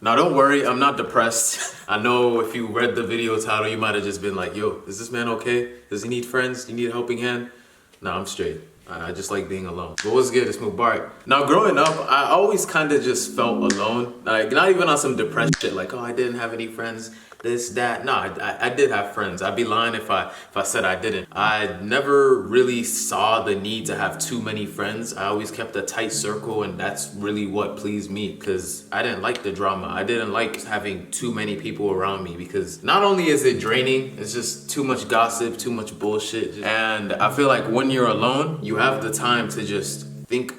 Now don't worry, I'm not depressed. I know if you read the video title, you might have just been like, yo, is this man okay? Does he need friends? Do you need a helping hand? No, I'm straight. I just like being alone. But what's good? It's Mubarak. Now growing up, I always kind of just felt alone. Like not even on some depressed shit like, oh, I didn't have any friends, this, that. No, I did have friends. I'd be lying if I said I didn't. I never really saw the need to have too many friends. I always kept a tight circle, and that's really what pleased me because I didn't like the drama. I didn't like having too many people around me because not only is it draining, it's just too much gossip, too much bullshit. And I feel like when you're alone, you have the time to just think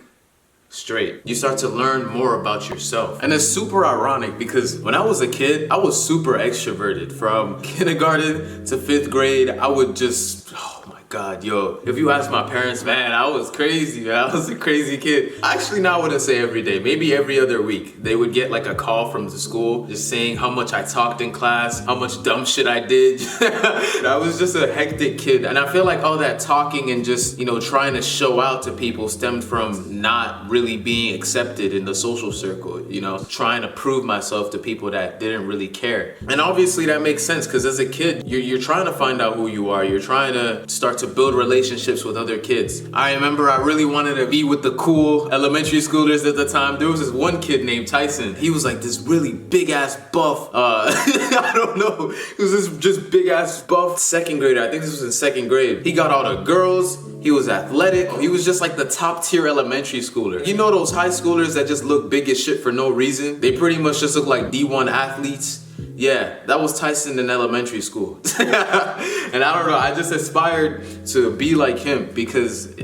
straight. You start to learn more about yourself. And it's super ironic because when I was a kid, I was super extroverted. From kindergarten to 5th grade, I would just, oh my God, yo, if you ask my parents, man, I was crazy, man. I was a crazy kid. Actually, no, I wouldn't say every day, maybe every other week. They would get like a call from the school just saying how much I talked in class, how much dumb shit I did. I was just a hectic kid. And I feel like all that talking and just, you know, trying to show out to people stemmed from not really being accepted in the social circle, you know, trying to prove myself to people that didn't really care. And obviously that makes sense because as a kid, you're trying to find out who you are. You're trying to start to build relationships with other kids. I remember I really wanted to be with the cool elementary schoolers at the time. There was this one kid named Tyson. He was like this really big ass buff. I don't know. He was this just big ass buff 2nd grader. I think this was in 2nd grade. He got all the girls. He was athletic. He was just like the top tier elementary schooler. You know those high schoolers that just look big as shit for no reason? They pretty much just look like D1 athletes. Yeah, that was Tyson in elementary school. And I don't know, I just aspired to be like him because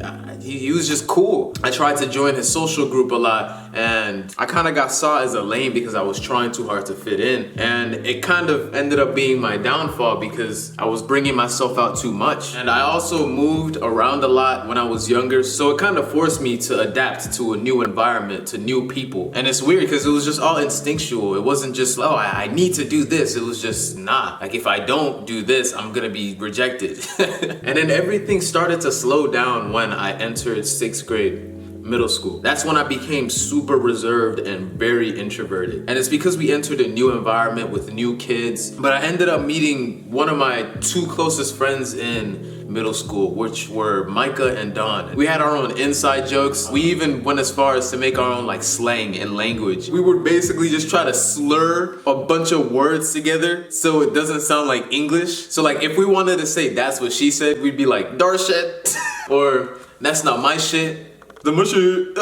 he was just cool. I tried to join his social group a lot and I kind of got saw as a lame because I was trying too hard to fit in. And it kind of ended up being my downfall because I was bringing myself out too much. And I also moved around a lot when I was younger, so it kind of forced me to adapt to a new environment, to new people. And it's weird because it was just all instinctual. It wasn't just, oh, I need to do this. It was just, nah, like if I don't do this, I'm gonna be rejected. And then everything started to slow down when I entered 6th grade. Middle school. That's when I became super reserved and very introverted. And it's because we entered a new environment with new kids. But I ended up meeting one of my 2 closest friends in middle school, which were Micah and Don. We had our own inside jokes. We even went as far as to make our own like slang and language. We would basically just try to slur a bunch of words together so it doesn't sound like English. So like if we wanted to say that's what she said, we'd be like, dar shit, or that's not my shit. The mushy.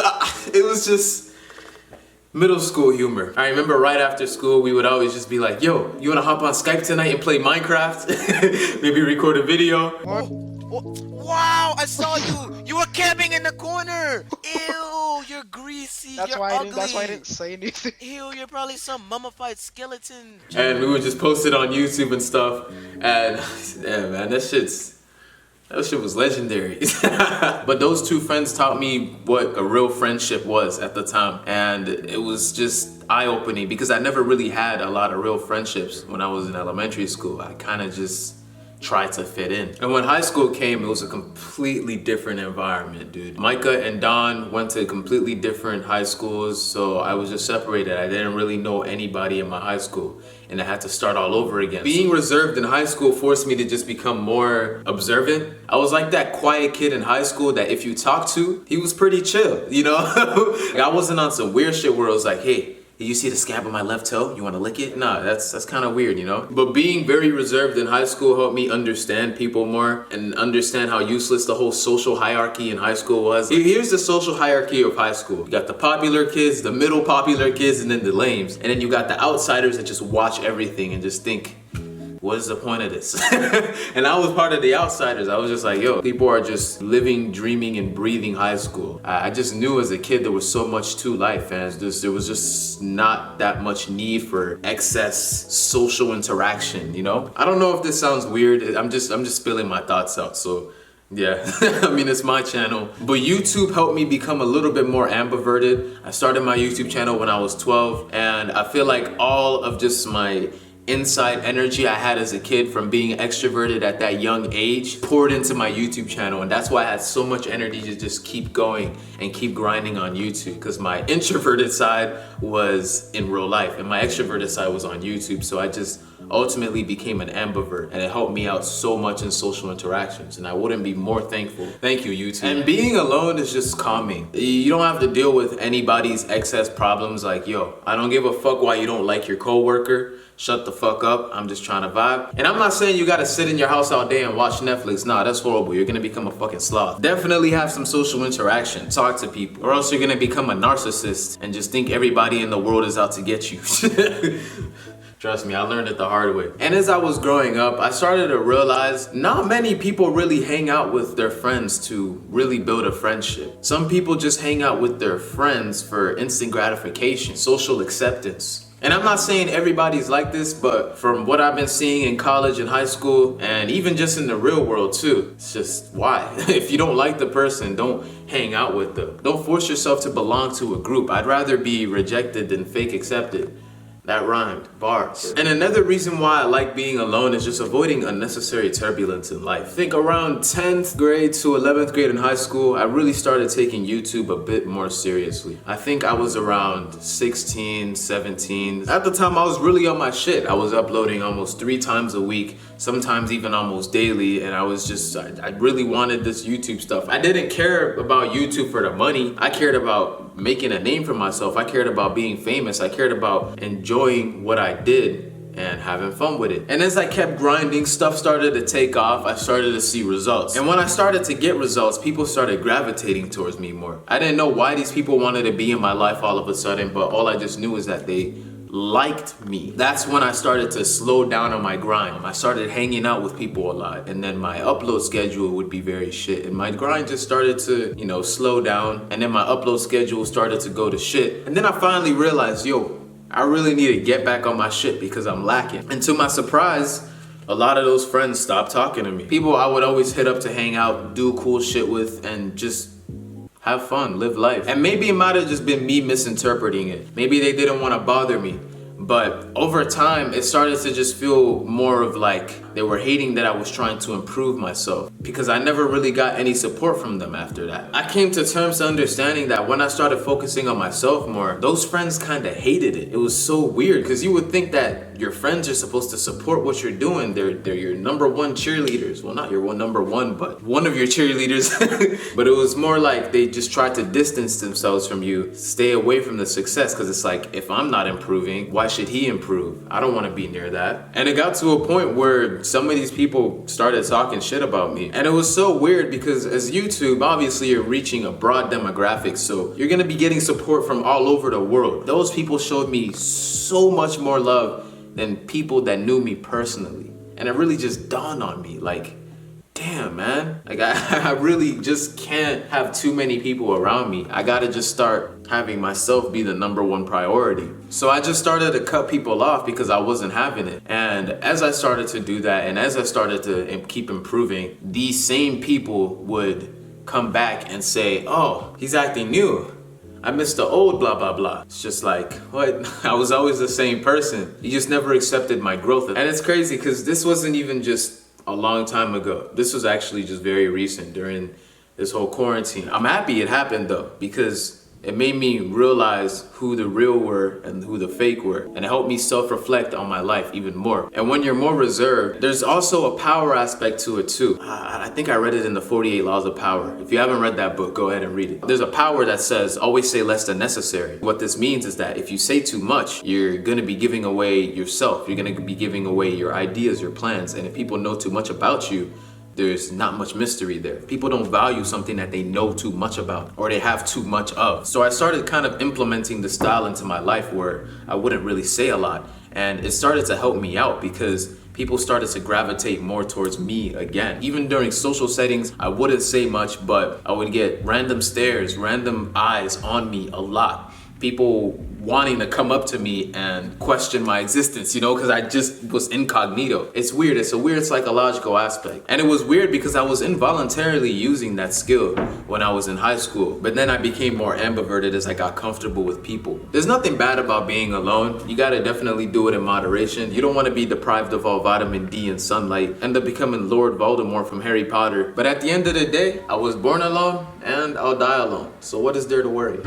It was just middle school humor. I remember right after school, we would always just be like, yo, you wanna hop on Skype tonight and play Minecraft? Maybe record a video. Oh, wow, I saw you. You were camping in the corner. Ew, you're greasy. You're ugly. That's why I didn't say anything. Ew, you're probably some mummified skeleton. And we would just post it on YouTube and stuff. And yeah, man, that shit was legendary. But those 2 friends taught me what a real friendship was at the time. And it was just eye-opening because I never really had a lot of real friendships when I was in elementary school. I kind of just tried to fit in. And when high school came, it was a completely different environment, dude. Micah and Don went to completely different high schools, so I was just separated. I didn't really know anybody in my high school, and I had to start all over again. Being reserved in high school forced me to just become more observant. I was like that quiet kid in high school that if you talk to, he was pretty chill, you know? I wasn't on some weird shit where it was like, hey, you see the scab on my left toe? You want to lick it? Nah, that's kind of weird, you know? But being very reserved in high school helped me understand people more and understand how useless the whole social hierarchy in high school was. Here's the social hierarchy of high school. You got the popular kids, the middle popular kids, and then the lames. And then you got the outsiders that just watch everything and just think, what is the point of this? And I was part of the outsiders. I was just like, yo, people are just living, dreaming, and breathing high school. I just knew as a kid there was so much to life, and there was just not that much need for excess social interaction, you know? I don't know if this sounds weird. I'm just spilling my thoughts out, so yeah. I mean, it's my channel. But YouTube helped me become a little bit more ambiverted. I started my YouTube channel when I was 12, and I feel like all of just my inside energy I had as a kid from being extroverted at that young age poured into my YouTube channel, and that's why I had so much energy to just keep going and keep grinding on YouTube, because my introverted side was in real life and my extroverted side was on YouTube. So I just ultimately became an ambivert, and it helped me out so much in social interactions, and I wouldn't be more thankful. Thank you, YouTube. And being alone is just calming. You don't have to deal with anybody's excess problems like, yo, I don't give a fuck why you don't like your coworker. Shut the fuck up, I'm just trying to vibe. And I'm not saying you gotta sit in your house all day and watch Netflix. Nah, that's horrible. You're gonna become a fucking sloth. Definitely have some social interaction, talk to people, or else you're gonna become a narcissist and just think everybody in the world is out to get you. Trust me, I learned it the hard way. And as I was growing up, I started to realize not many people really hang out with their friends to really build a friendship. Some people just hang out with their friends for instant gratification, social acceptance. And I'm not saying everybody's like this, but from what I've been seeing in college and high school, and even just in the real world too, it's just why? If you don't like the person, don't hang out with them. Don't force yourself to belong to a group. I'd rather be rejected than fake accepted. That rhymed, bars. And another reason why I like being alone is just avoiding unnecessary turbulence in life. I think around 10th grade to 11th grade in high school, I really started taking YouTube a bit more seriously. I think I was around 16, 17. At the time, I was really on my shit. I was uploading almost 3 times a week, sometimes even almost daily, and I really wanted this YouTube stuff. I didn't care about YouTube for the money. I cared about making a name for myself. I cared about being famous. I cared about enjoying what I did and having fun with it. And as I kept grinding, stuff started to take off. I started to see results. And when I started to get results, people started gravitating towards me more. I didn't know why these people wanted to be in my life all of a sudden, but all I just knew is that they liked me. That's when I started to slow down on my grind. I started hanging out with people a lot, and then my upload schedule would be very shit, and my grind just started to, slow down, and then my upload schedule started to go to shit. And then I finally realized, yo, I really need to get back on my shit because I'm lacking. And to my surprise, a lot of those friends stopped talking to me. People I would always hit up to hang out, do cool shit with, and just have fun, live life. And maybe it might have just been me misinterpreting it. Maybe they didn't want to bother me. But over time, it started to just feel more of like they were hating that I was trying to improve myself, because I never really got any support from them after that. I came to terms to understanding that when I started focusing on myself more, those friends kind of hated it. It was so weird, because you would think that your friends are supposed to support what you're doing. They're your number one cheerleaders. Well, not your number one, but one of your cheerleaders. But it was more like they just tried to distance themselves from you, stay away from the success, because it's like, if I'm not improving, why should he improve? I don't want to be near that. And it got to a point where some of these people started talking shit about me. And it was so weird, because as YouTube, obviously you're reaching a broad demographic, so you're gonna be getting support from all over the world. Those people showed me so much more love than people that knew me personally. And it really just dawned on me, like, damn, man. Like, I really just can't have too many people around me. I gotta just start having myself be the number one priority. So I just started to cut people off because I wasn't having it. And as I started to do that, and as I started to keep improving, these same people would come back and say, oh, he's acting new. I miss the old blah, blah, blah. It's just like, what? I was always the same person. You just never accepted my growth. And it's crazy, because this wasn't even just a long time ago. This was actually just very recent during this whole quarantine. I'm happy it happened though, because it made me realize who the real were and who the fake were. And it helped me self-reflect on my life even more. And when you're more reserved, there's also a power aspect to it too. I think I read it in the 48 Laws of Power. If you haven't read that book, go ahead and read it. There's a power that says, always say less than necessary. What this means is that if you say too much, you're gonna be giving away yourself. You're gonna be giving away your ideas, your plans. And if people know too much about you, there's not much mystery there. People don't value something that they know too much about or they have too much of. So I started kind of implementing the style into my life where I wouldn't really say a lot. And it started to help me out, because people started to gravitate more towards me again. Even during social settings, I wouldn't say much, but I would get random stares, random eyes on me a lot. People wanting to come up to me and question my existence, you know, because I just was incognito. It's weird. It's a weird psychological aspect. And it was weird because I was involuntarily using that skill when I was in high school. But then I became more ambiverted as I got comfortable with people. There's nothing bad about being alone. You gotta definitely do it in moderation. You don't want to be deprived of all vitamin D and sunlight, end up becoming Lord Voldemort from Harry Potter. But at the end of the day, I was born alone and I'll die alone. So what is there to worry?